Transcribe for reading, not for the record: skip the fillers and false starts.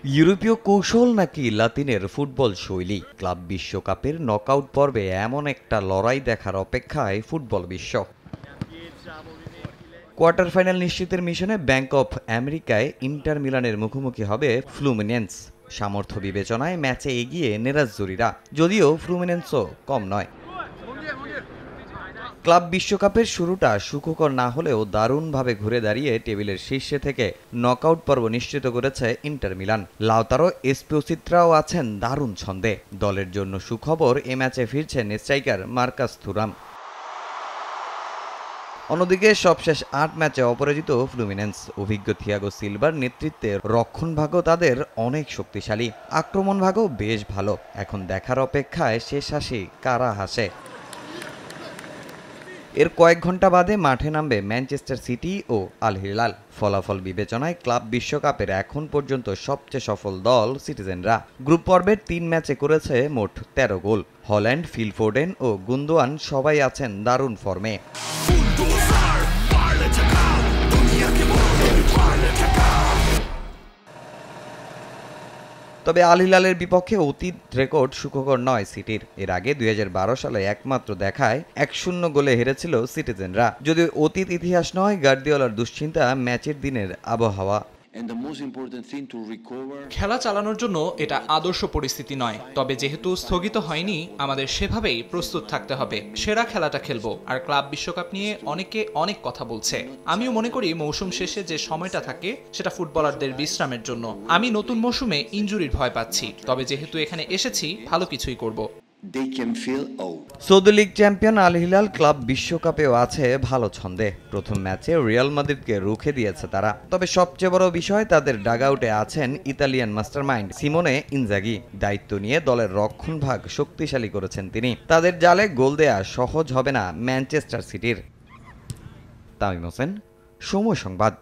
ইউরোপীয় কৌশল নাকি লাতিনের ফুটবল শৈলী? ক্লাব বিশ্বকাপের নকআউট পর্বে এমন একটা লড়াই দেখার অপেক্ষায় ফুটবল বিশ্ব। কোয়ার্টার ফাইনাল নিশ্চিতের মিশনে ব্যাংক অফ আমেরিকায় ইন্টার মিলানের মুখোমুখি হবে ফ্লুমিনেন্স। সামর্থ্য বিবেচনায় ম্যাচে এগিয়ে নেরাজ্জুরিরা, যদিও ফ্লুমিনেন্সও কম নয়। ক্লাব বিশ্বকাপের শুরুটা সুখকর না হলেও দারুণভাবে ঘুরে দাঁড়িয়ে টেবিলের শীর্ষে থেকে নকআউট পর্ব নিশ্চিত করেছে ইন্টার মিলান। লাউতারো এসপিওসিত্রাও আছেন দারুণ ছন্দে। দলের জন্য সুখবর, এ ম্যাচে ফিরছেন স্ট্রাইকার মার্কাস থুরাম। অন্যদিকে সবশেষ ৮ ম্যাচে অপরাজিত ফ্লুমিনেন্স। অভিজ্ঞ থিয়াগো সিলভার নেতৃত্বে রক্ষণভাগও তাদের অনেক শক্তিশালী, আক্রমণভাগও বেশ ভালো। এখন দেখার অপেক্ষায় শেষ হাসি কারা হাসে। এর কয়েক ঘন্টা বাদে মাঠে নামবে ম্যানচেস্টার সিটি ও আল হিলাল। ফলাফল বিবেচনায় ক্লাব বিশ্বকাপের এখন পর্যন্ত সবচেয়ে সফল দল সিটিজেনরা। গ্রুপ পর্বের ৩ ম্যাচে করেছে মোট ১৩ গোল। হল্যান্ড, ফিল ফোডেন ও গুন্দোয়ান সবাই আছেন দারুণ ফর্মে। তবে আল হিলালের বিপক্ষে অতীত রেকর্ড সুখকর নয় সিটির। এর আগে ২০১২ সালে একমাত্র দেখায় ১-০ গোলে হেরেছিল সিটিজেনরা। যদিও অতীত ইতিহাস নয়, গার্দিওলার দুশ্চিন্তা ম্যাচের দিনের আবহাওয়া। খেলা চালানোর জন্য এটা আদর্শ পরিস্থিতি নয়, তবে যেহেতু স্থগিত হয়নি, আমাদের সেভাবেই প্রস্তুত থাকতে হবে। সেরা খেলাটা খেলবো। আর ক্লাব বিশ্বকাপ নিয়ে অনেকে অনেক কথা বলছে। আমিও মনে করি মৌসুম শেষে যে সময়টা থাকে সেটা ফুটবলারদের বিশ্রামের জন্য। আমি নতুন মৌসুমে ইনজুরির ভয় পাচ্ছি, তবে যেহেতু এখানে এসেছি ভালো কিছুই করব। Saudi league champion Al Hilal club বিশ্বকাপেও আছে ভালো ছন্দে। প্রথম ম্যাচে রিয়াল মাদ্রিদকে রুখে দিয়েছে তারা। তবে সবচেয়ে বড় বিষয়, তাদের ডাগআউটে আছেন ইতালিয়ান মাস্টারমাইন্ড সিমোনে ইনজাগি। দায়িত্ব নিয়ে দলের রক্ষণভাগ শক্তিশালী করেছেন তিনি। তাদের জালে গোল দেয়া সহজ হবে না ম্যানচেস্টার সিটির। তামিম হোসেন, সময় সংবাদ।